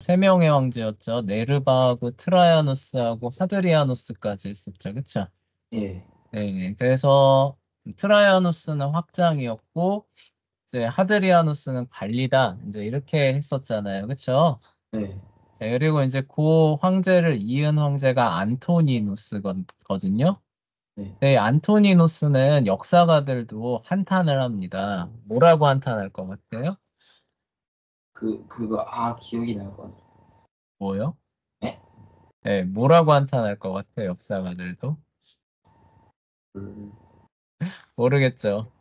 세 명의 황제였죠. 네르바하고 트라이아누스하고 하드리아누스까지 있었죠. 그쵸? 예, 네. 그래서 트라이아누스는 확장이었고 이제 하드리아누스는 관리다. 이제 이렇게 했었잖아요. 그쵸? 네, 네, 그리고 이제 그 황제를 이은 황제가 안토니누스거든요. 네. 네, 안토니누스는 역사가들도 한탄을 합니다. 뭐라고 한탄할 것 같아요? 기억이 날 것 같아요. 뭐요? 네? 네, 뭐라고 한탄할 것 같아요, 역사가들도? 그, 모르겠죠.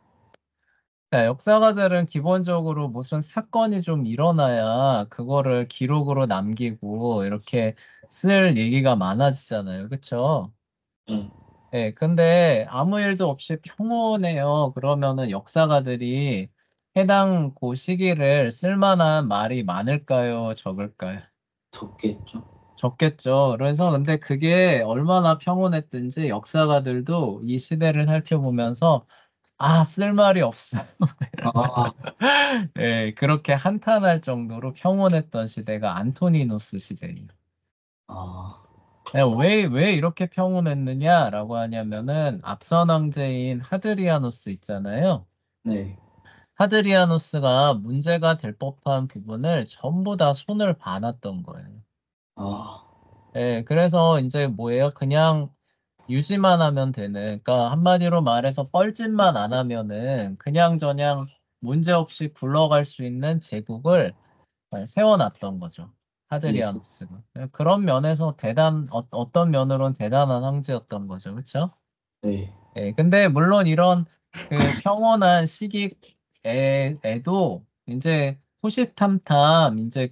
자, 역사가들은 기본적으로 무슨 사건이 좀 일어나야 그거를 기록으로 남기고 이렇게 쓸 얘기가 많아지잖아요. 그쵸? 네. 네, 근데 아무 일도 없이 평온해요. 그러면은 역사가들이 해당 그 시기를 쓸만한 말이 많을까요? 적을까요? 적겠죠? 적겠죠. 그래서 근데 그게 얼마나 평온했든지 역사가들도 이 시대를 살펴보면서 쓸 말이 없어. 아, 예, 그렇게 한탄할 정도로 평온했던 시대가 안토니누스 시대예요. 아, 예, 왜 이렇게 평온했느냐라고 하냐면은 앞선 황제인 하드리아누스 있잖아요. 네. 하드리아누스가 문제가 될 법한 부분을 전부 다 손을 봐놨던 거예요. 아, 예, 그래서 이제 뭐예요? 그냥 유지만 하면 되는, 그러니까 한마디로 말해서 뻘짓만 안 하면은 그냥저냥 문제없이 굴러갈 수 있는 제국을 세워놨던 거죠. 예, 하드리아누스가. 그런 면에서 어떤 면으로는 대단한 황제였던 거죠. 그렇죠? 네. 예, 근데 물론 이런 그 평온한 시기에도 이제 호시탐탐 이제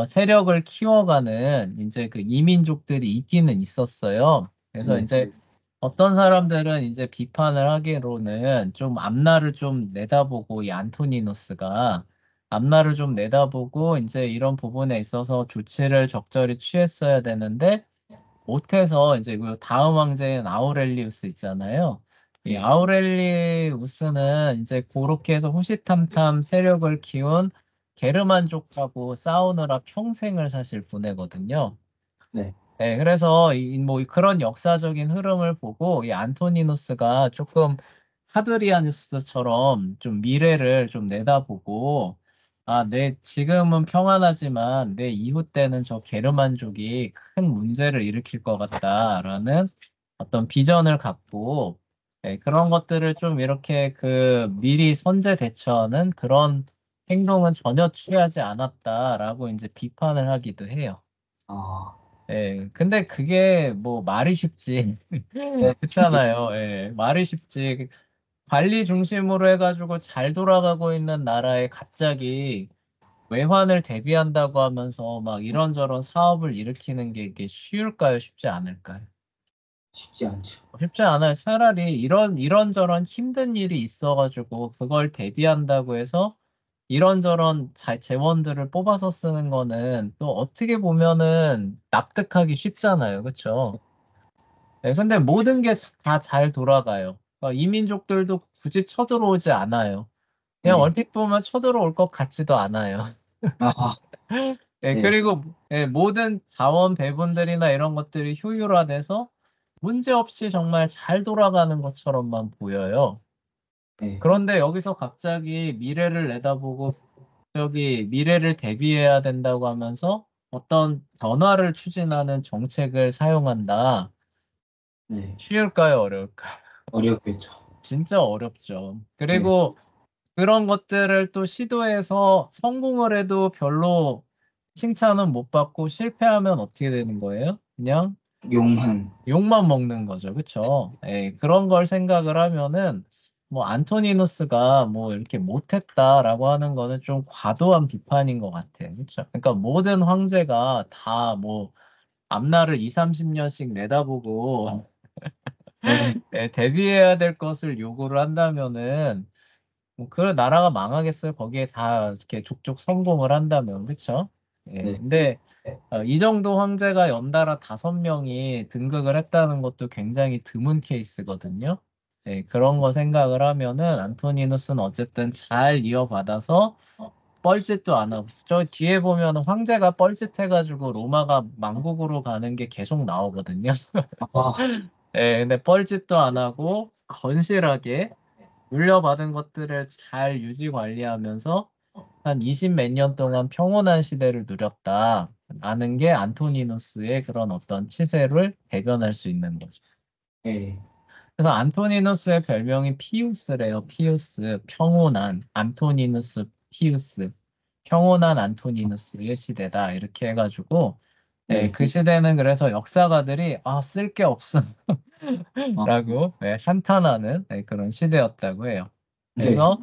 세력을 키워가는 이제 그 이민족들이 있기는 있었어요. 그래서 네. 이제 어떤 사람들은 이제 비판을 하기로는 좀 앞날을 좀 내다보고 이 안토니누스가 앞날을 좀 내다보고 이제 이런 부분에 있어서 조치를 적절히 취했어야 되는데 못해서 이제 그 다음 황제인 아우렐리우스 있잖아요. 이 예, 아우렐리우스는 이제 그렇게 해서 호시탐탐 세력을 키운 게르만족하고 싸우느라 평생을 사실 보내거든요. 네. 네, 그래서 뭐 그런 역사적인 흐름을 보고 이 안토니누스가 조금 하드리아누스처럼 좀 미래를 좀 내다보고 내 지금은 평안하지만 내 이후 때는 저 게르만족이 큰 문제를 일으킬 것 같다라는 어떤 비전을 갖고 그런 것들을 좀 이렇게 미리 선제 대처하는 그런 행동은 전혀 취하지 않았다라고 이제 비판을 하기도 해요. 아, 근데 그게 뭐 말이 쉽지. 네. 그렇잖아요. 말이 쉽지. 관리 중심으로 해가지고 잘 돌아가고 있는 나라에 갑자기 외환을 대비한다고 하면서 막 이런저런 사업을 일으키는 게 이게 쉬울까요? 쉽지 않을까요? 쉽지 않죠. 쉽지 않아요. 차라리 이런저런 힘든 일이 있어가지고 그걸 대비한다고 해서 이런저런 재원들을 뽑아서 쓰는 거는 또 어떻게 보면은 납득하기 쉽잖아요. 그쵸? 네, 근데 모든 게 다 잘 돌아가요. 이민족들도 굳이 쳐들어오지 않아요. 그냥 네. 얼핏 보면 쳐들어올 것 같지도 않아요. 아, 네. 그리고 모든 자원 배분들이나 이런 것들이 효율화돼서 문제없이 정말 잘 돌아가는 것처럼만 보여요. 네. 그런데 여기서 갑자기 미래를 내다보고 저기 미래를 대비해야 된다고 하면서 어떤 변화를 추진하는 정책을 사용한다. 네. 쉬울까요? 어려울까요? 어렵겠죠. 진짜 어렵죠. 네. 그리고 그런 것들을 또 시도해서 성공을 해도 별로 칭찬은 못 받고 실패하면 어떻게 되는 거예요? 그냥 용한. 욕만 먹는 거죠. 그쵸? 그런 걸 생각을 하면은 뭐 안토니누스가 뭐 이렇게 못했다라고 하는 거는 좀 과도한 비판인 것 같아요. 그쵸? 그러니까 모든 황제가 다 뭐 앞날을 2, 30년씩 내다보고 네. 대비해야 될 것을 요구를 한다면은 그 나라가 망하겠어요. 거기에 다 이렇게 족족 성공을 한다면, 그쵸? 네. 근데 이 정도 황제가 연달아 5명이 등극을 했다는 것도 굉장히 드문 케이스거든요. 그런 거 생각을 하면은 안토니누스는 어쨌든 잘 이어받아서 뻘짓도 안 하고 저 뒤에 보면 황제가 뻘짓해가지고 로마가 망국으로 가는 게 계속 나오거든요. 아, 예, 근데 뻘짓도 안 하고 건실하게 물려받은 것들을 잘 유지 관리하면서 한 20 몇 년 동안 평온한 시대를 누렸다. 라는 게 안토니누스의 그런 어떤 치세를 대변할 수 있는 거죠. 네. 그래서 안토니누스의 별명이 피우스래요. 피우스, 평온한 안토니누스 피우스, 평온한 안토니누스의 시대다. 이렇게 해가지고 네, 네. 그 시대는 그래서 역사가들이 쓸 게 없어 아, 라고 네, 한탄하는 네, 그런 시대였다고 해요. 네. 그래서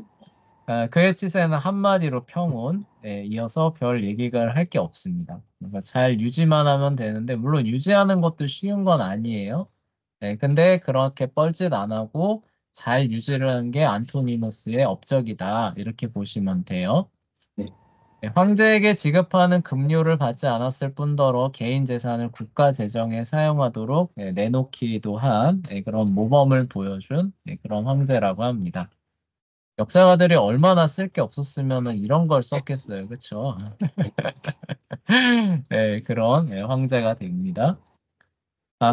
그의 치세는 한마디로 평온, 이어서 별 얘기가 할 게 없습니다. 그러니까 잘 유지만 하면 되는데, 물론 유지하는 것도 쉬운 건 아니에요. 근데 그렇게 뻘짓 안 하고 잘 유지를 하는 게 안토니누스의 업적이다. 이렇게 보시면 돼요. 네. 황제에게 지급하는 급료를 받지 않았을 뿐더러 개인 재산을 국가 재정에 사용하도록 내놓기도 한 그런 모범을 보여준 그런 황제라고 합니다. 역사가들이 얼마나 쓸 게 없었으면 이런 걸 썼겠어요. 그쵸? 네, 그런 황제가 됩니다.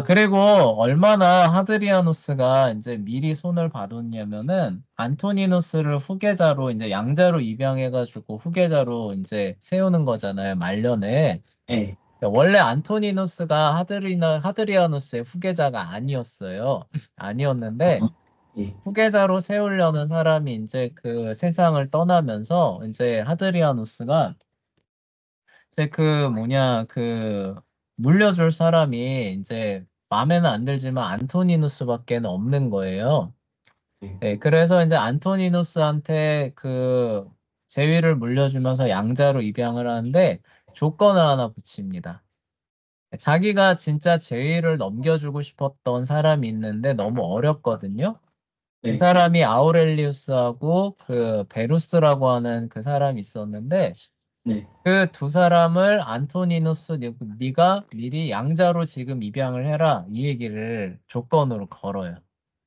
그리고 얼마나 하드리아누스가 이제 미리 손을 봐뒀냐면은 안토니누스를 후계자로 이제 양자로 입양해가지고 후계자로 이제 세우는 거잖아요. 말년에. 네. 원래 안토니누스가 하드리아누스의 후계자가 아니었어요. 아니었는데 예. 후계자로 세우려는 사람이 이제 그 세상을 떠나면서 이제 하드리아누스가 이제 그 뭐냐 그 물려줄 사람이 이제 마음에는 안 들지만 안토니누스밖에는 없는 거예요. 네. 네, 그래서 이제 안토니누스한테 그 제위를 물려주면서 양자로 입양을 하는데 조건을 하나 붙입니다. 자기가 진짜 제위를 넘겨주고 싶었던 사람이 있는데 너무 어렵거든요. 그 네. 사람이 아우렐리우스하고 그 베루스라고 하는 그 사람이 있었는데 네. 그 두 사람을 안토니누스 네가 미리 양자로 지금 입양을 해라 이 얘기를 조건으로 걸어요.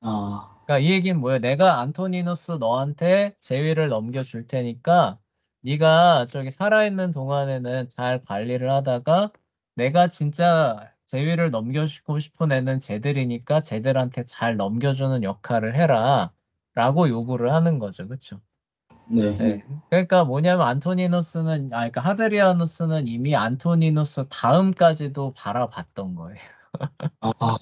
아, 그러니까 이 얘기는 뭐예요? 내가 안토니누스 너한테 제위를 넘겨줄 테니까 네가 저기 살아있는 동안에는 잘 관리를 하다가 내가 진짜 제위를 넘겨주고 싶은 애는 쟤들이니까 쟤들한테 잘 넘겨주는 역할을 해라 라고 요구를 하는 거죠. 그쵸? 네. 네. 그러니까 뭐냐면 그러니까 하드리아누스는 이미 안토니누스 다음까지도 바라봤던 거예요. 아,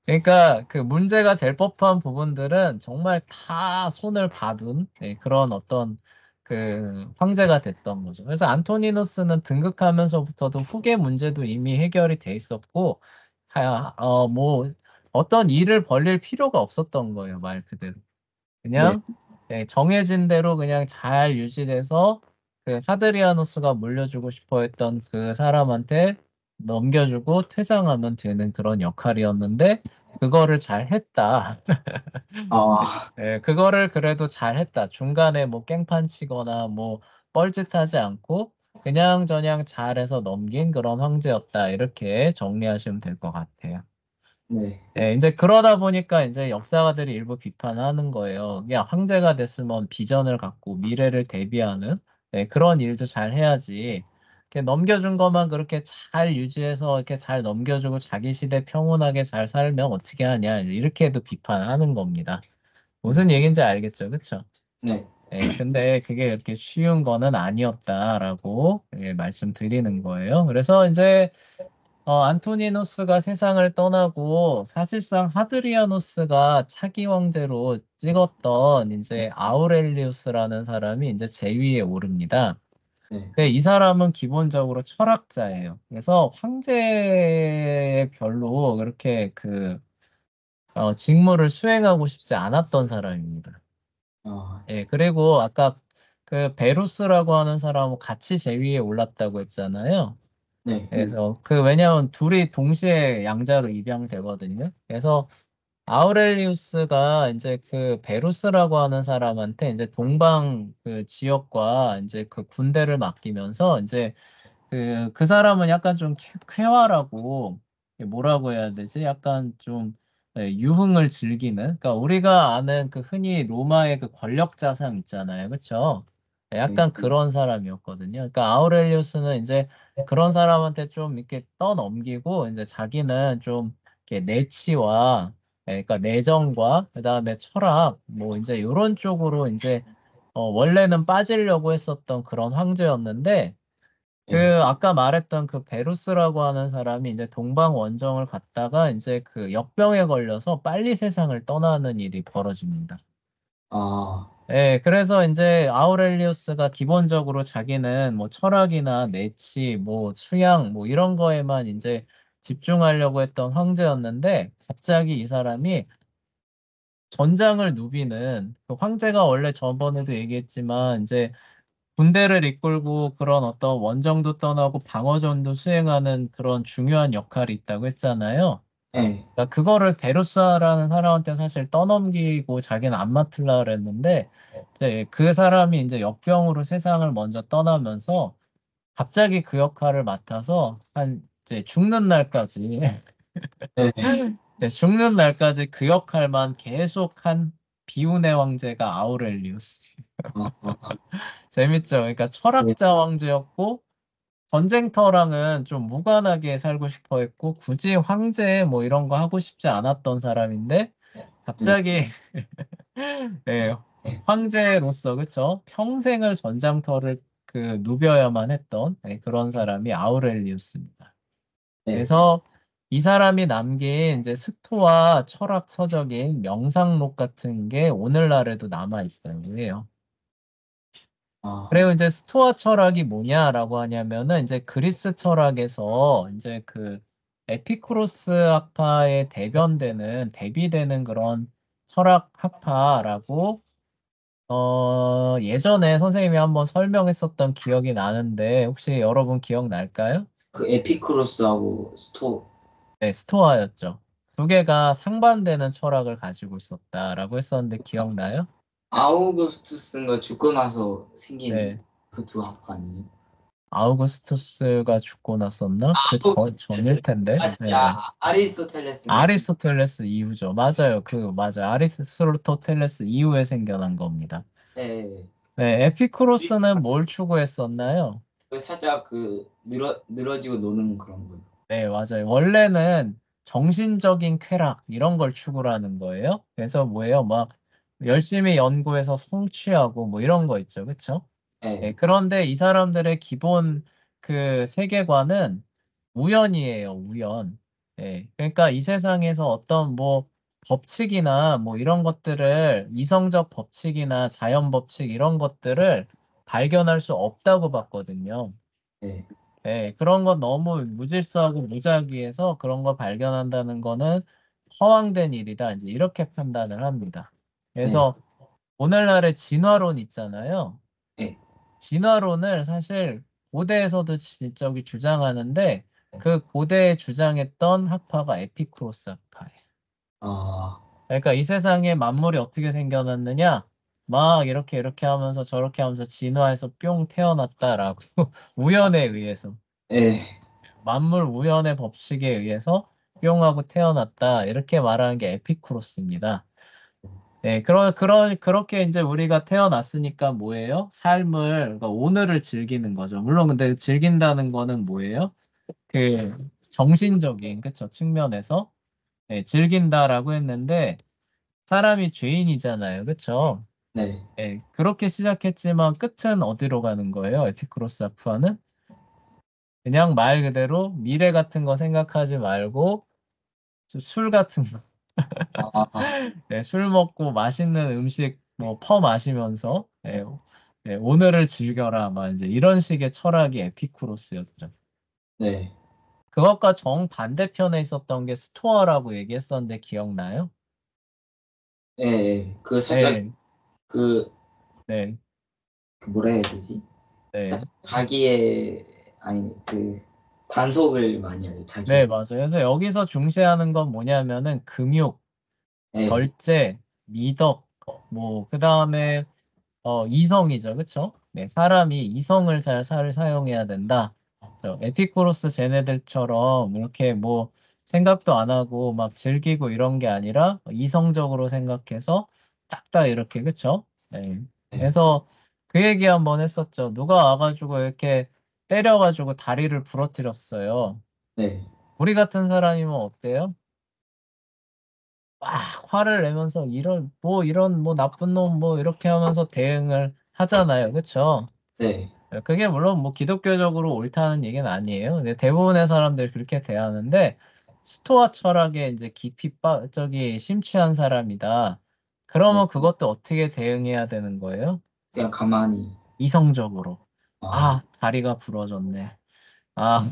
그러니까 그 문제가 될 법한 부분들은 정말 다 손을 봐둔 그런 어떤 그 황제가 됐던 거죠. 그래서 안토니누스는 등극하면서부터도 후계 문제도 이미 해결이 돼 있었고, 뭐 어떤 일을 벌릴 필요가 없었던 거예요, 말 그대로. 네. 그냥 정해진 대로 그냥 잘 유지돼서 그 하드리아누스가 물려주고 싶어 했던 그 사람한테 넘겨주고 퇴장하면 되는 그런 역할이었는데 그거를 잘 했다. 아, 그거를 그래도 잘 했다. 중간에 뭐 깽판 치거나 뭐 뻘짓하지 않고 그냥저냥 잘해서 넘긴 그런 황제였다. 이렇게 정리하시면 될 것 같아요. 네. 이제 그러다 보니까 이제 역사가들이 일부 비판하는 거예요. 야, 황제가 됐으면 비전을 갖고 미래를 대비하는 그런 일도 잘 해야지. 이렇게 넘겨준 것만 그렇게 잘 유지해서 이렇게 잘 넘겨주고 자기 시대 평온하게 잘 살면 어떻게 하냐. 이렇게도 비판하는 겁니다. 무슨 얘기인지 알겠죠? 그쵸? 네. 근데 그게 그렇게 쉬운 거는 아니었다라고 말씀드리는 거예요. 그래서 이제 안토니누스가 세상을 떠나고 사실상 하드리아누스가 차기 황제로 찍었던 이제 아우렐리우스라는 사람이 이제 제위에 오릅니다. 네. 근데 이 사람은 기본적으로 철학자예요. 그래서 황제에 별로 그렇게 그 직무를 수행하고 싶지 않았던 사람입니다. 아, 그리고 아까 그 베루스라고 하는 사람하고 같이 제위에 올랐다고 했잖아요. 네. 그래서 그 왜냐면 둘이 동시에 양자로 입양되거든요. 그래서 아우렐리우스가 이제 그 베루스라고 하는 사람한테 이제 동방 그 지역과 이제 그 군대를 맡기면서 이제 그 사람은 약간 좀 쾌활하고 뭐라고 해야 되지? 약간 좀 유흥을 즐기는. 그러니까 우리가 아는 그 흔히 로마의 그 권력 자상 있잖아요. 그렇죠? 네. 약간 그런 사람이었거든요. 그러니까 아우렐리우스는 이제 그런 사람한테 좀 이렇게 떠넘기고 이제 자기는 좀 이렇게 내치와 그러니까 내정과 그다음에 철학 뭐 이제 이런 쪽으로 이제 원래는 빠지려고 했었던 그런 황제였는데 네. 아까 말했던 그 베루스라고 하는 사람이 이제 동방 원정을 갔다가 이제 그 역병에 걸려서 빨리 세상을 떠나는 일이 벌어집니다. 아, 예, 그래서 이제 아우렐리우스가 기본적으로 자기는 뭐 철학이나 내치, 뭐 수양, 뭐 이런 거에만 이제 집중하려고 했던 황제였는데 갑자기 이 사람이 전장을 누비는 그 황제가 원래 저번에도 얘기했지만 이제 군대를 이끌고 그런 어떤 원정도 떠나고 방어전도 수행하는 그런 중요한 역할이 있다고 했잖아요. 네. 그러니까 그거를 데루스라는 사람한테 사실 떠넘기고 자기는 안 맡으려고 그랬는데 이제 그 사람이 이제 역병으로 세상을 먼저 떠나면서 갑자기 그 역할을 맡아서 한 이제 죽는 날까지 네. 네, 죽는 날까지 그 역할만 계속 한 비운의 황제가 아우렐리우스. 아, 아, 재밌죠? 그러니까 네. 철학자 황제였고 전쟁터랑은 좀 무관하게 살고 싶어 했고 굳이 황제 뭐 이런 거 하고 싶지 않았던 사람인데 네. 갑자기 네, 네. 황제로서 그쵸? 평생을 전장터를 누벼야만 했던 그런 사람이 아우렐리우스입니다. 네. 그래서 이 사람이 남긴 이제 스토아 철학 서적인 명상록 같은 게 오늘날에도 남아 있다고 해요. 아, 그리고 이제 스토아 철학이 뭐냐라고 하냐면은 이제 그리스 철학에서 이제 그 에피쿠로스 학파에 대비되는 그런 철학 학파라고 예전에 선생님이 한번 설명했었던 기억이 나는데 혹시 여러분 기억날까요? 그 에피크로스하고 스토, 네, 스토아였죠. 두 개가 상반되는 철학을 가지고 있었다라고 했었는데 기억나요? 아우구스투스가 죽고 나서 생긴 네. 그 두 학파니. 아우구스투스가 죽고 났었나? 그 전일 아우구스투스. 텐데. 아, 진짜 네. 아리스토텔레스인가? 아리스토텔레스 이후죠. 맞아요. 맞아요. 아리스토텔레스 이후에 생겨난 겁니다. 네. 네, 에피쿠로스는 뭘 추구했었나요? 그 살짝 그 늘어지고 노는 그런 거. 네, 맞아요. 원래는 정신적인 쾌락, 이런 걸 추구하는 거예요. 그래서 뭐예요? 막 열심히 연구해서 성취하고 뭐 이런 거 있죠. 그쵸? 네, 네. 그런데 이 사람들의 기본 세계관은 우연이에요, 우연. 네, 그러니까 이 세상에서 어떤 뭐 법칙이나 뭐 이런 것들을, 이성적 법칙이나 자연 법칙 이런 것들을 발견할 수 없다고 봤거든요. 네. 네, 그런 건 너무 무질서하고 무작위해서 그런 걸 발견한다는 거는 허황된 일이다. 이제 이렇게 판단을 합니다. 네. 그래서 오늘날의 진화론 있잖아요. 네. 진화론을 사실 고대에서도 저기 주장하는데 그 고대에 주장했던 학파가 에피쿠로스 학파예요. 아, 그러니까 이 세상에 만물이 어떻게 생겨났느냐? 막 이렇게 하면서 저렇게 하면서 진화해서 뿅 태어났다라고 우연에 의해서. 네. 만물 우연의 법칙에 의해서 뿅하고 태어났다. 이렇게 말하는 게 에피쿠로스입니다. 네, 그렇게 이제 우리가 태어났으니까 뭐예요? 그러니까 오늘을 즐기는 거죠. 물론 근데 즐긴다는 거는 뭐예요? 그 정신적인, 그쵸, 측면에서 즐긴다라고 했는데 사람이 죄인이잖아요. 그쵸? 네. 그렇게 시작했지만 끝은 어디로 가는 거예요? 에피쿠로스 아프아는? 그냥 말 그대로 미래 같은 거 생각하지 말고 술 같은 거, 아, 네, 술 먹고 맛있는 음식 뭐 마시면서 오늘을 즐겨라, 막 이제 이런 식의 철학이 에피쿠로스였죠. 네. 그것과 정반대편에 있었던 게 스토아라고 얘기했었는데 기억나요? 네. 네. 그 살짝 네, 그, 네, 그 뭐라 해야 되지? 네, 살짝 자기의 아니 그 단속을 많이 해요. 네, 자기에 대해. 맞아요. 그래서 여기서 중시하는 건 뭐냐면은 금욕, 네. 절제, 미덕, 뭐, 그 다음에 이성이죠. 그쵸? 네, 사람이 이성을 잘 사용해야 된다. 에피쿠로스 쟤네들처럼 이렇게 뭐 생각도 안 하고 막 즐기고 이런 게 아니라 이성적으로 생각해서 딱딱 이렇게, 그쵸? 네. 네. 그래서 그 얘기 한번 했었죠. 누가 와가지고 이렇게 때려가지고 다리를 부러뜨렸어요. 네. 우리 같은 사람이면 어때요? 막 화를 내면서 이런 뭐 나쁜 놈 뭐 이렇게 하면서 대응을 하잖아요. 그쵸? 네. 그게 물론 뭐 기독교적으로 옳다는 얘기는 아니에요. 근데 대부분의 사람들이 그렇게 대하는데 스토아 철학에 이제 저기 심취한 사람이다. 네. 그러면 그것도 어떻게 대응해야 되는 거예요? 그냥 가만히. 이성적으로. 아, 아, 다리가 부러졌네. 아,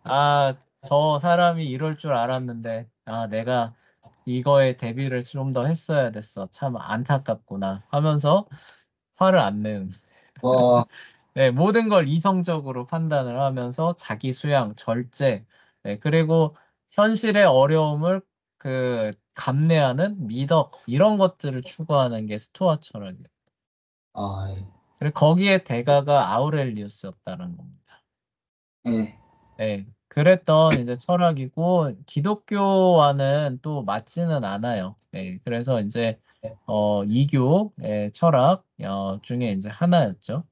아, 저 사람이 이럴 줄 알았는데, 내가 이거에 대비를 좀 더 했어야 됐어. 참 안타깝구나. 하면서 화를 안 내는. 와, 네, 모든 걸 이성적으로 판단을 하면서 자기 수양, 절제, 네, 그리고 현실의 어려움을 감내하는 미덕, 이런 것들을 추구하는 게 스토아 철학이에요. 예. 그리고 거기에 대가가 아우렐리우스였다는 겁니다. 예. 네, 그랬던 이제 철학이고 기독교와는 또 맞지는 않아요. 네, 그래서 이제 이교의 철학 중에 이제 하나였죠.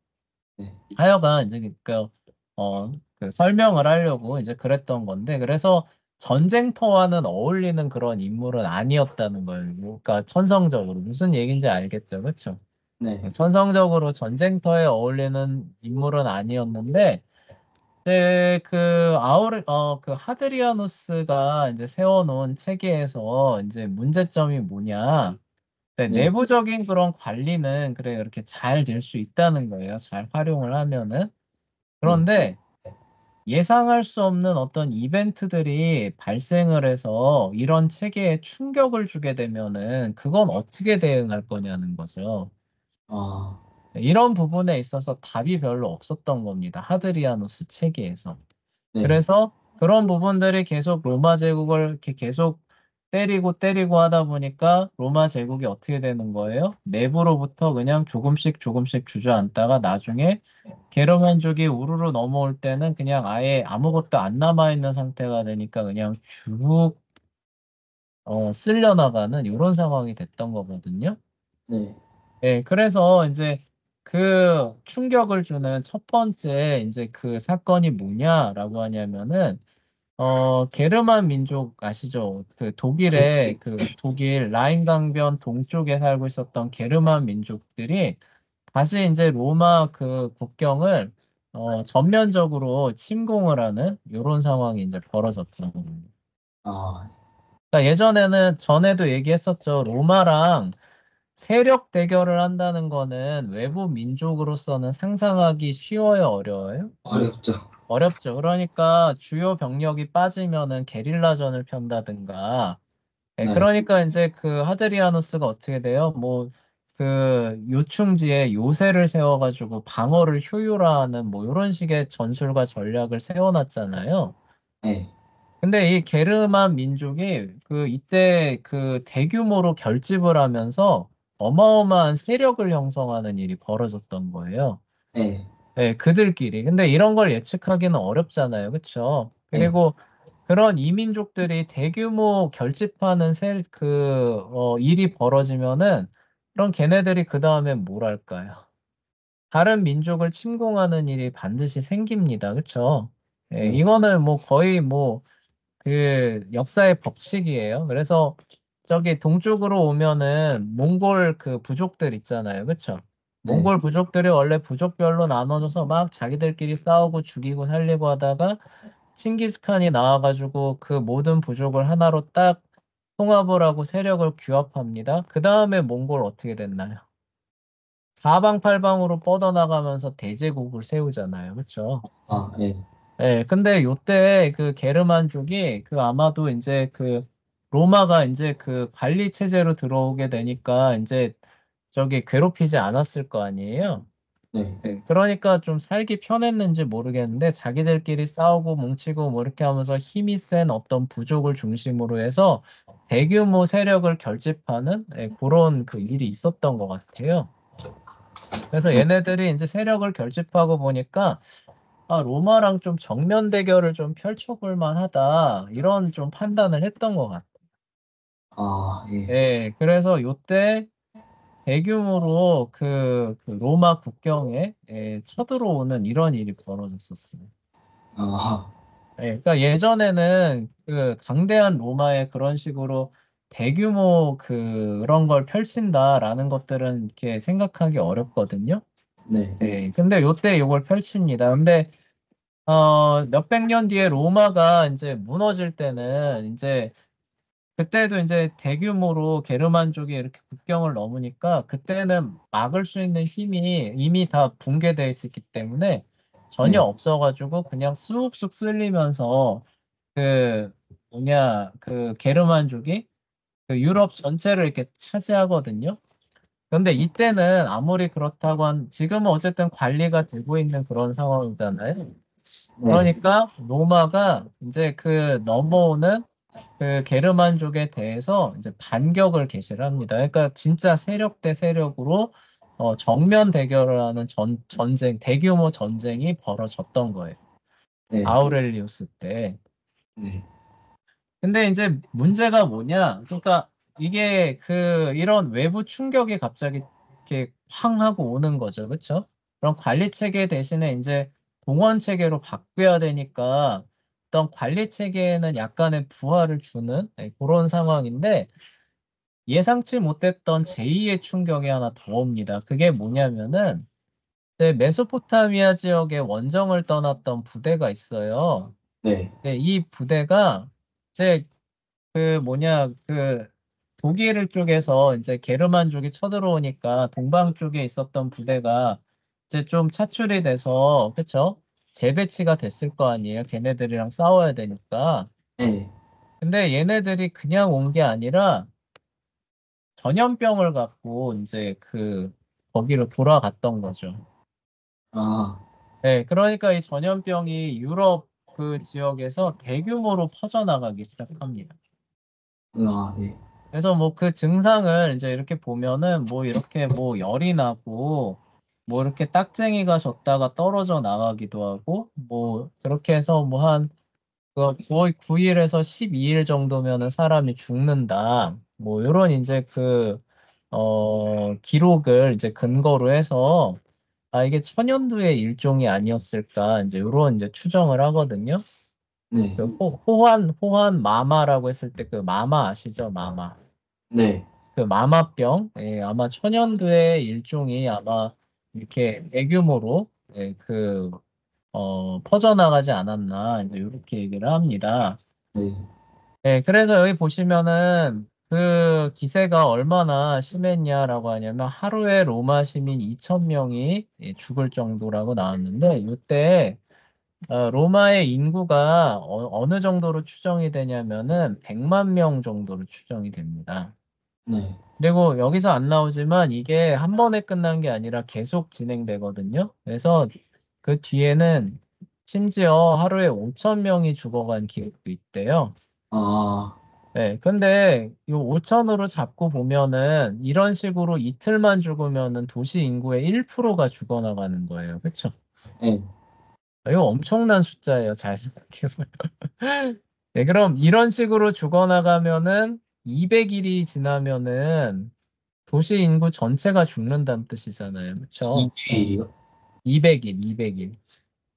네. 하여간 이제 그 설명을 하려고 이제 그랬던 건데 그래서 전쟁터와는 어울리는 그런 인물은 아니었다는 거예요. 그러니까 천성적으로 무슨 얘기인지 알겠죠, 그렇죠? 네. 천성적으로 전쟁터에 어울리는 인물은 아니었는데 그 하드리아누스가 이제 세워놓은 체계에서 이제 문제점이 뭐냐? 네. 내부적인 그런 관리는 그래 이렇게 잘 될 수 있다는 거예요. 잘 활용을 하면은. 네. 그런데 예상할 수 없는 어떤 이벤트들이 발생을 해서 이런 체계에 충격을 주게 되면은 그건 어떻게 대응할 거냐는 거죠. 아, 이런 부분에 있어서 답이 별로 없었던 겁니다. 하드리아누스 체계에서. 네. 그래서 그런 부분들이 계속 로마 제국을 이렇게 계속 때리고 하다 보니까 로마 제국이 어떻게 되는 거예요? 내부로부터 그냥 조금씩 조금씩 주저앉다가 나중에 게르만족이 우르르 넘어올 때는 그냥 아예 아무것도 안 남아있는 상태가 되니까 그냥 쭉 쓸려나가는 이런 상황이 됐던 거거든요. 네. 예, 그래서 이제 그 충격을 주는 첫 번째 이제 그 사건이 뭐냐라고 하냐면은 게르만 민족 아시죠? 그 독일의 그 독일 라인 강변 동쪽에 살고 있었던 게르만 민족들이 다시 이제 로마 그 국경을 전면적으로 침공을 하는 이런 상황이 이제 벌어졌던 겁니다. 아, 그러니까 예전에는 전에도 얘기했었죠. 로마랑 세력 대결을 한다는 거는 외부 민족으로서는 상상하기 쉬워요, 어려워요? 어렵죠. 어렵죠. 그러니까 주요 병력이 빠지면은 게릴라전을 편다든가. 네, 네. 그러니까 이제 그 하드리아누스가 어떻게 돼요? 뭐 그 요충지에 요새를 세워가지고 방어를 효율화하는 뭐 이런 식의 전술과 전략을 세워놨잖아요. 네. 근데 이 게르만 민족이 그 이때 그 대규모로 결집을 하면서 어마어마한 세력을 형성하는 일이 벌어졌던 거예요. 네. 네, 그들끼리. 근데 이런 걸 예측하기는 어렵잖아요. 그쵸? 네. 그리고 그런 이민족들이 대규모 결집하는 일이 벌어지면은 그럼 걔네들이 그 다음에 뭘 할까요? 다른 민족을 침공하는 일이 반드시 생깁니다. 그쵸? 예, 네. 이거는 뭐 거의 뭐 그 역사의 법칙이에요. 그래서 저기 동쪽으로 오면은 몽골 그 부족들 있잖아요. 그쵸? 네. 몽골 부족들이 원래 부족별로 나눠져서 막 자기들끼리 싸우고 죽이고 살리고 하다가 칭기스칸이 나와가지고 그 모든 부족을 하나로 딱 통합을 하고 세력을 규합합니다. 그 다음에 몽골 어떻게 됐나요? 사방팔방으로 뻗어나가면서 대제국을 세우잖아요. 그쵸? 아, 네. 예, 근데 요때 그 게르만족이 그 아마도 이제 그 로마가 이제 그 관리 체제로 들어오게 되니까 이제 저기 괴롭히지 않았을 거 아니에요. 네. 네, 그러니까 좀 살기 편했는지 모르겠는데 자기들끼리 싸우고 뭉치고 뭐 이렇게 하면서 힘이 센 어떤 부족을 중심으로 해서 대규모 세력을 결집하는 그런 그 일이 있었던 것 같아요. 그래서 네. 얘네들이 이제 세력을 결집하고 보니까 로마랑 좀 정면 대결을 좀 펼쳐볼 만하다. 이런 좀 판단을 했던 것 같아요. 아, 예. 예, 그래서 요때 대규모로 그 로마 국경에 쳐들어오는 이런 일이 벌어졌었어요. 아, 그러니까 예전에는 그 강대한 로마에 그런 식으로 대규모 그런 걸 펼친다라는 것들은 이렇게 생각하기 어렵거든요. 네, 근데 요때 이걸 펼칩니다. 근데 몇백 년 뒤에 로마가 이제 무너질 때는 이제 그때도 이제 대규모로 게르만족이 이렇게 국경을 넘으니까 그때는 막을 수 있는 힘이 이미 다 붕괴되어 있었기 때문에 전혀 네, 없어가지고 그냥 쑥쑥 쓸리면서 그 그 게르만족이 그 유럽 전체를 이렇게 차지하거든요. 그런데 이때는 아무리 그렇다고 지금은 어쨌든 관리가 되고 있는 그런 상황이잖아요. 네, 그러니까 로마가 이제 그 넘어오는 그 게르만족에 대해서 이제 반격을 개시를 합니다. 그러니까 진짜 세력 대 세력으로 정면 대결을 하는 전쟁, 대규모 전쟁이 벌어졌던 거예요. 네, 아우렐리우스 때. 네, 근데 이제 문제가 뭐냐? 그러니까 이게 이런 외부 충격이 갑자기 이렇게 팡 하고 오는 거죠. 그렇죠? 그럼 관리 체계 대신에 이제 동원 체계로 바뀌어야 되니까 어떤 관리 체계에는 약간의 부하를 주는 그런 상황인데 예상치 못했던 제2의 충격이 하나 더 옵니다. 그게 뭐냐면은 메소포타미아 지역에 원정을 떠났던 부대가 있어요. 네, 이 부대가 이제 독일 쪽에서 이제 게르만족이 쳐들어오니까 동방 쪽에 있었던 부대가 이제 좀 차출이 돼서, 그쵸? 재배치가 됐을 거 아니에요. 걔네들이랑 싸워야 되니까. 네. 근데 얘네들이 그냥 온 게 아니라 전염병을 갖고 이제 거기로 돌아갔던 거죠. 아, 그러니까 이 전염병이 유럽 그 지역에서 대규모로 퍼져나가기 시작합니다. 아, 네, 그래서 뭐 그 증상을 이제 이렇게 보면은 뭐 이렇게 뭐 열이 나고 뭐 이렇게 딱쟁이가 졌다가 떨어져 나가기도 하고 뭐 그렇게 해서 뭐 한 거의 9일에서 12일 정도면은 사람이 죽는다. 뭐 이런 이제 기록을 이제 근거로 해서 이게 천연두의 일종이 아니었을까 이제 이런 이제 추정을 하거든요. 네, 호환 마마라고 했을 때 그 마마 아시죠? 마마. 네, 그 마마병, 아마 천연두의 일종이 아마 이렇게 대규모로 퍼져나가지 않았나 이제 이렇게 얘기를 합니다. 네, 그래서 여기 보시면은 그 기세가 얼마나 심했냐라고 하냐면 하루에 로마 시민 2,000명이 죽을 정도라고 나왔는데 이때 로마의 인구가 어느 정도로 추정이 되냐면은 100만 명 정도로 추정이 됩니다. 네. 그리고 여기서 안 나오지만 이게 한 번에 끝난 게 아니라 계속 진행되거든요. 그래서 그 뒤에는 심지어 하루에 5천 명이 죽어간 기록도 있대요. 아, 근데 이 5천으로 잡고 보면은 이런 식으로 이틀만 죽으면은 도시 인구의 1%가 죽어나가는 거예요. 그렇죠? 네, 이거 엄청난 숫자예요. 잘 생각해보면. 그럼 이런 식으로 죽어나가면은 200일이 지나면은 도시 인구 전체가 죽는다는 뜻이잖아요. 그렇죠? 이주일이요? 200일, 200일.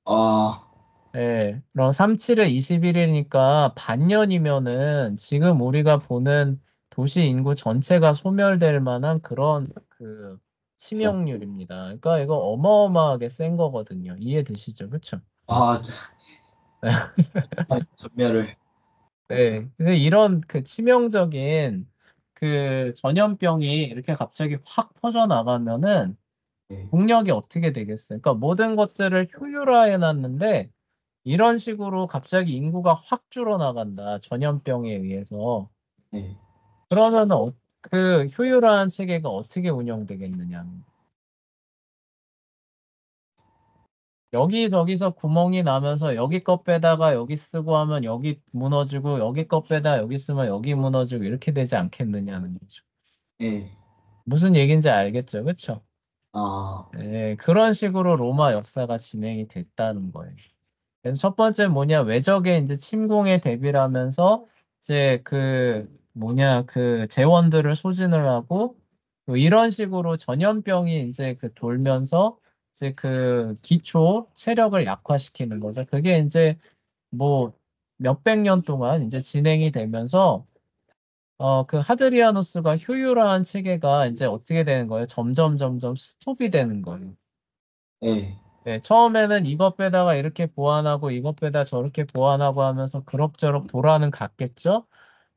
아, 그럼 37에 21이니까 반년이면은 지금 우리가 보는 도시 인구 전체가 소멸될 만한 그런 저, 치명률입니다. 그러니까 이거 어마어마하게 센 거거든요. 이해되시죠? 그렇죠? 아, 전멸을, 근데 이런 치명적인 전염병이 이렇게 갑자기 확 퍼져나가면은 네, 국력이 어떻게 되겠어요? 그러니까 모든 것들을 효율화해 놨는데 이런 식으로 갑자기 인구가 확 줄어나간다. 전염병에 의해서. 네, 그러면 그 효율화한 체계가 어떻게 운영되겠느냐. 여기저기서 구멍이 나면서 여기 것 빼다가 여기 쓰고 하면 여기 무너지고 여기 것 빼다 여기 쓰면 여기 무너지고 이렇게 되지 않겠느냐는 거죠. 네, 무슨 얘기인지 알겠죠? 그렇죠? 아, 그런 식으로 로마 역사가 진행이 됐다는 거예요. 그래서 첫 번째 뭐냐, 외적의 이제 침공에 대비를 하면서 이제 재원들을 소진을 하고 뭐 이런 식으로 전염병이 이제 그 돌면서 이제 그 기초 체력을 약화시키는 거죠. 그게 이제 뭐 몇백 년 동안 이제 진행이 되면서 그 하드리아누스가 효율화한 체계가 이제 어떻게 되는 거예요? 점점 스톱이 되는 거예요. 네. 네, 처음에는 이것 빼다가 이렇게 보완하고 이것 빼다 저렇게 보완하고 하면서 그럭저럭 돌아는 갔겠죠?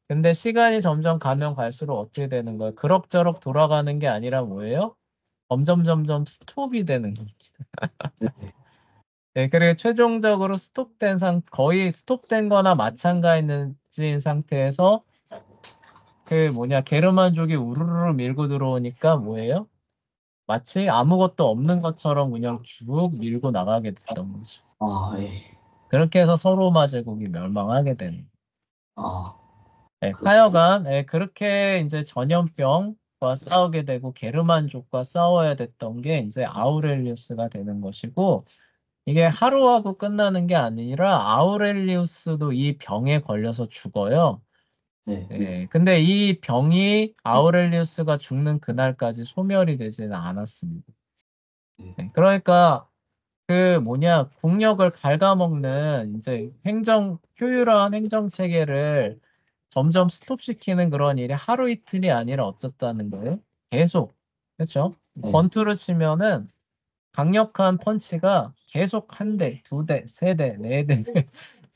근데 시간이 점점 가면 갈수록 어떻게 되는 거예요? 그럭저럭 돌아가는 게 아니라 뭐예요? 점점 스톱이 되는 거예요. 네. 네, 그리고 최종적으로 거의 스톱된 거나 마찬가지인 상태에서 그 뭐냐, 게르만족이 우르르 밀고 들어오니까 뭐예요? 마치 아무것도 없는 것처럼 그냥 쭉 밀고 나가게 됐던 거죠. 아, 예. 그렇게 해서 서로마 제국이 멸망하게 되는. 아, 네, 그렇군. 하여간 그렇게 이제 전염병과 싸우게 되고 게르만족과 싸워야 됐던 게 이제 아우렐리우스가 되는 것이고 이게 하루하고 끝나는 게 아니라 아우렐리우스도 이 병에 걸려서 죽어요. 네. 네, 근데 이 병이 아우렐리우스가 죽는 그날까지 소멸이 되지는 않았습니다. 네. 네, 그러니까 그 뭐냐 국력을 갉아먹는 이제 효율화한 행정 체계를 점점 스톱시키는 그런 일이 하루 이틀이 아니라 어쩌다는 거예요? 계속. 그렇죠? 네. 권투를 치면은 강력한 펀치가 계속 한 대, 두 대, 세 대, 네 대.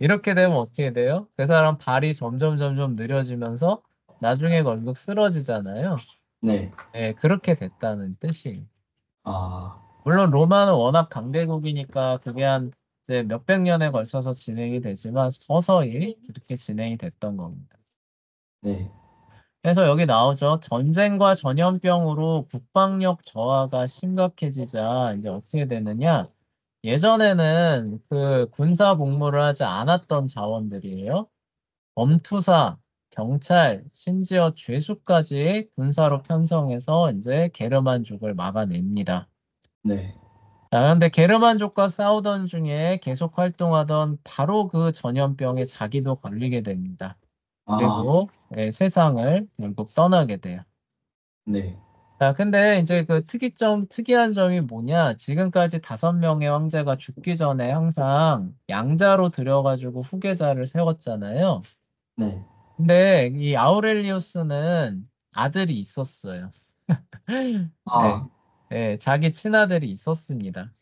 이렇게 되면 어떻게 돼요? 그 사람 발이 점점 느려지면서 나중에 결국 쓰러지잖아요. 네. 네, 그렇게 됐다는 뜻이에요. 아, 물론 로마는 워낙 강대국이니까 그게 한 이제 몇백 년에 걸쳐서 진행이 되지만 서서히 그렇게 진행이 됐던 겁니다. 네. 그래서 여기 나오죠. 전쟁과 전염병으로 국방력 저하가 심각해지자 이제 어떻게 되느냐? 예전에는 그 군사 복무를 하지 않았던 자원들이에요. 범투사, 경찰, 심지어 죄수까지 군사로 편성해서 이제 게르만족을 막아냅니다. 네. 자, 근데 게르만족과 싸우던 중에 계속 활동하던 바로 그 전염병에 자기도 걸리게 됩니다. 아, 그리고 세상을 결국 떠나게 돼요. 네. 자, 근데 이제 그 특이한 점이 뭐냐? 지금까지 5명의 황제가 죽기 전에 항상 양자로 들여가지고 후계자를 세웠잖아요. 네. 근데 이 아우렐리우스는 아들이 있었어요. 네, 아, 자기 친아들이 있었습니다.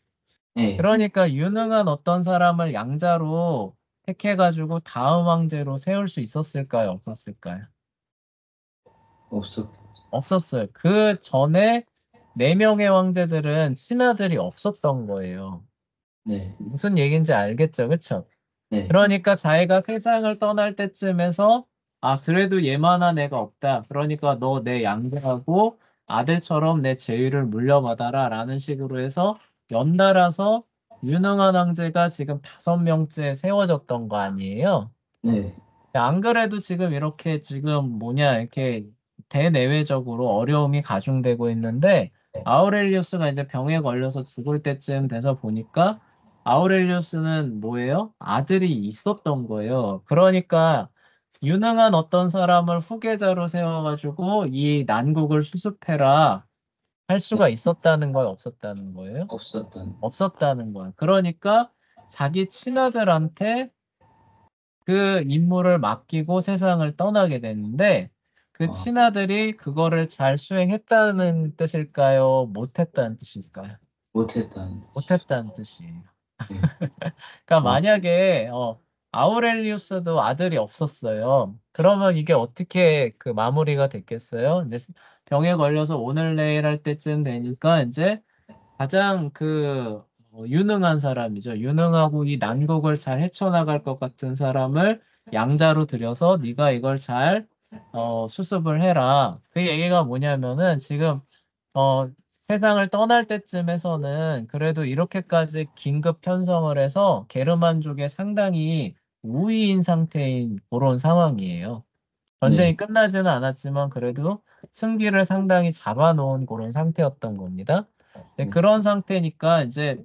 네. 그러니까 유능한 어떤 사람을 양자로 택해가지고 다음 황제로 세울 수 있었을까요? 없었을까요? 없었, 없었어요. 그 전에 4명의 황제들은 친아들이 없었던 거예요. 네. 무슨 얘기인지 알겠죠? 그쵸? 네. 그러니까 자기가 세상을 떠날 때쯤에서 아, 그래도 얘만한 애가 없다. 그러니까 너 내 양자하고 아들처럼 내 제위를 물려받아라 라는 식으로 해서 연달아서 유능한 황제가 지금 5명째 세워졌던 거 아니에요? 네. 안 그래도 지금 이렇게 지금 뭐냐 이렇게 대내외적으로 어려움이 가중되고 있는데 아우렐리우스가 이제 병에 걸려서 죽을 때쯤 돼서 보니까 아우렐리우스는 뭐예요? 아들이 있었던 거예요. 그러니까 유능한 어떤 사람을 후계자로 세워가지고 이 난국을 수습해라 할 네. 수가 있었다는 거예요? 없었다는 거예요? 없었던. 없었다는 거예요. 그러니까 자기 친아들한테 그 임무를 맡기고 세상을 떠나게 됐는데 그 아, 친아들이 그거를 잘 수행했다는 뜻일까요? 못했다는 뜻일까요? 못했던. 못했다는 뜻이에요. 네. 그러니까 아, 만약에 아우렐리우스도 아들이 없었어요. 그러면 이게 어떻게 그 마무리가 됐겠어요? 이제 병에 걸려서 오늘 내일 할 때쯤 되니까 이제 가장 유능한 사람이죠. 유능하고 이 난국을 잘 헤쳐나갈 것 같은 사람을 양자로 들여서 네가 이걸 잘 수습을 해라. 그 얘기가 뭐냐면은 지금 세상을 떠날 때쯤에서는 그래도 이렇게까지 긴급 편성을 해서 게르만족에 상당히 우위인 상태인 그런 상황이에요. 네. 전쟁이 끝나지는 않았지만 그래도 승기를 상당히 잡아놓은 그런 상태였던 겁니다. 네, 네. 그런 상태니까 이제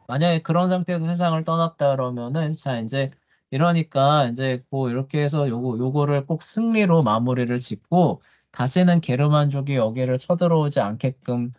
만약에 그런 상태에서 세상을 떠났다 그러면은 자 이제 이러니까 이제 뭐 이렇게 해서 요거를 꼭 승리로 마무리를 짓고 다시는 게르만족이 여기를 쳐들어오지 않게끔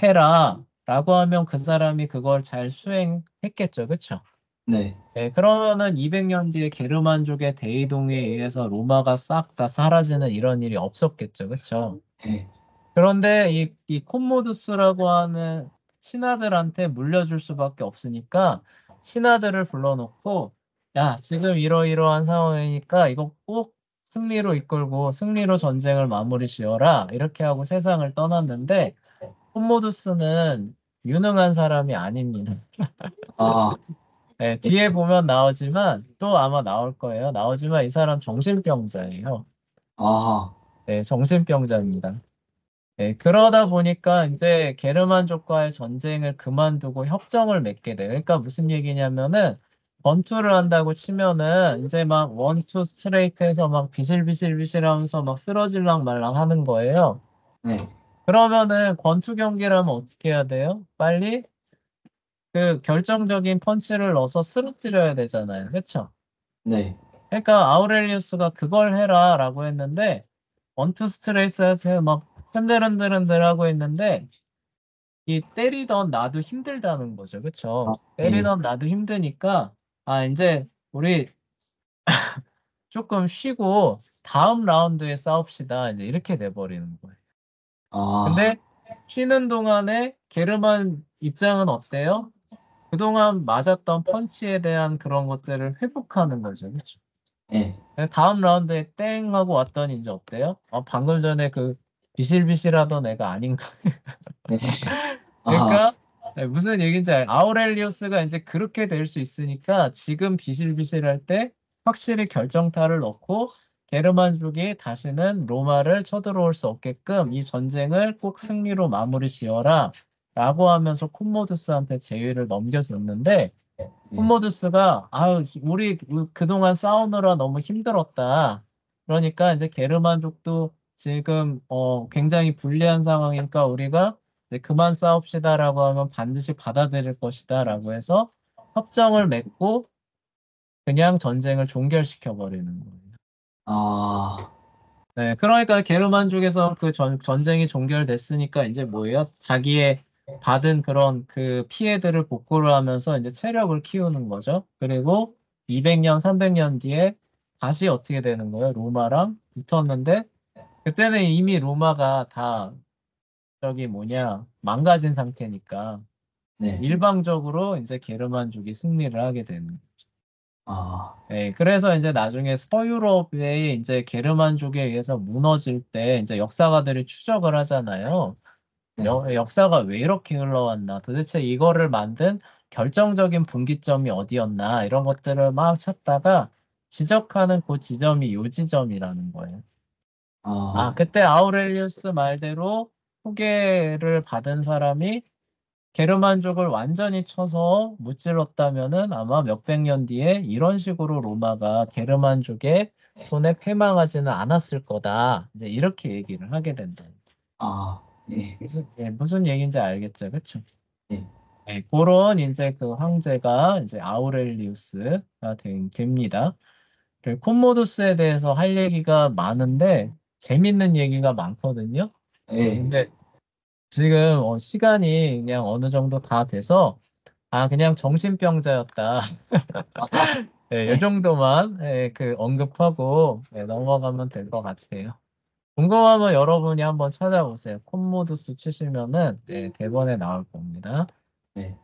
해라. 라고 하면 그 사람이 그걸 잘 수행했겠죠. 그쵸? 네. 네, 그러면은 200년 뒤에 게르만족의 대이동에 의해서 로마가 싹 다 사라지는 이런 일이 없었겠죠. 그쵸? 네. 그런데 이 콤모두스라고 하는 신하들한테 물려줄 수밖에 없으니까 신하들을 불러놓고 야, 지금 이러이러한 상황이니까 이거 꼭 승리로 이끌고 승리로 전쟁을 마무리 지어라. 이렇게 하고 세상을 떠났는데 콤모두스는 유능한 사람이 아닙니다. 아, 네, 예. 뒤에 보면 나오지만 또 아마 나올 거예요. 나오지만 이 사람 정신병자예요. 아, 네, 정신병자입니다. 네, 그러다 보니까 이제 게르만족과의 전쟁을 그만두고 협정을 맺게 돼요. 그러니까 무슨 얘기냐면은 권투를 한다고 치면은 이제 막 원투 스트레이트에서 막 비실비실비실 하면서 막 쓰러질랑 말랑 하는 거예요. 네. 그러면은 권투 경기라면 어떻게 해야 돼요? 빨리 그 결정적인 펀치를 넣어서 쓰러뜨려야 되잖아요. 그렇죠? 네. 그러니까 아우렐리우스가 그걸 해라라고 했는데 원투 스트레이트에서 막 흔들흔들흔들 하고 있는데 이 때리던 나도 힘들다는 거죠. 아, 그쵸? 예. 때리던 나도 힘드니까, 아, 이제 우리 조금 쉬고 다음 라운드에 싸웁시다. 이제 이렇게 돼버리는 거예요. 아, 근데 쉬는 동안에 게르만 입장은 어때요? 그동안 맞았던 펀치에 대한 그런 것들을 회복하는 거죠. 그쵸? 예. 다음 라운드에 땡 하고 왔더니 이제 어때요? 방금 전에 그 비실비실하던 애가 아닌가. 네. 아, 그러니까 네, 무슨 얘기인지 아우렐리우스가 이제 그렇게 될 수 있으니까 지금 비실비실할 때 확실히 결정타를 넣고 게르만족이 다시는 로마를 쳐들어올 수 없게끔 이 전쟁을 꼭 승리로 마무리 지어라 라고 하면서 콤모두스한테 제위를 넘겨줬는데 예. 콤모두스가 우리 그동안 싸우느라 너무 힘들었다. 그러니까 이제 게르만족도 지금 굉장히 불리한 상황이니까 우리가 이제 그만 싸웁시다라고 하면 반드시 받아들일 것이다라고 해서 협정을 맺고 그냥 전쟁을 종결시켜 버리는 거예요. 아, 네, 그러니까 게르만족에서 그 전쟁이 종결됐으니까 이제 뭐예요? 자기의 받은 그런 그 피해들을 복구를 하면서 이제 체력을 키우는 거죠. 그리고 200년, 300년 뒤에 다시 어떻게 되는 거예요? 로마랑 붙었는데 그때는 이미 로마가 다 저기 뭐냐 망가진 상태니까 네. 일방적으로 이제 게르만족이 승리를 하게 되는 거예요. 아, 네, 그래서 이제 나중에 서유럽의 이제 게르만족에 의해서 무너질 때 이제 역사가들이 추적을 하잖아요. 네. 역사가 왜 이렇게 흘러왔나? 도대체 이거를 만든 결정적인 분기점이 어디였나? 이런 것들을 막 찾다가 지적하는 그 지점이 요 지점이라는 거예요. 아, 그때 아우렐리우스 말대로 후계를 받은 사람이 게르만족을 완전히 쳐서 무찔렀다면은 아마 몇백 년 뒤에 이런 식으로 로마가 게르만족의 손에 패망하지는 않았을 거다. 이제 이렇게 얘기를 하게 된다. 아, 예. 무슨 얘기인지 알겠죠? 그쵸? 예. 네, 그런 이제 그 황제가 이제 아우렐리우스가 됩니다. 그리고 콤모두스에 대해서 할 얘기가 많은데 재밌는 얘기가 많거든요. 예. 근데 지금 시간이 그냥 어느 정도 다 돼서 그냥 정신병자였다. 아, 네, 이 예. 정도만 그 언급하고 넘어가면 될 것 같아요. 궁금하면 여러분이 한번 찾아보세요. 콤모두스 치시면은 대본에 나올 겁니다. 예.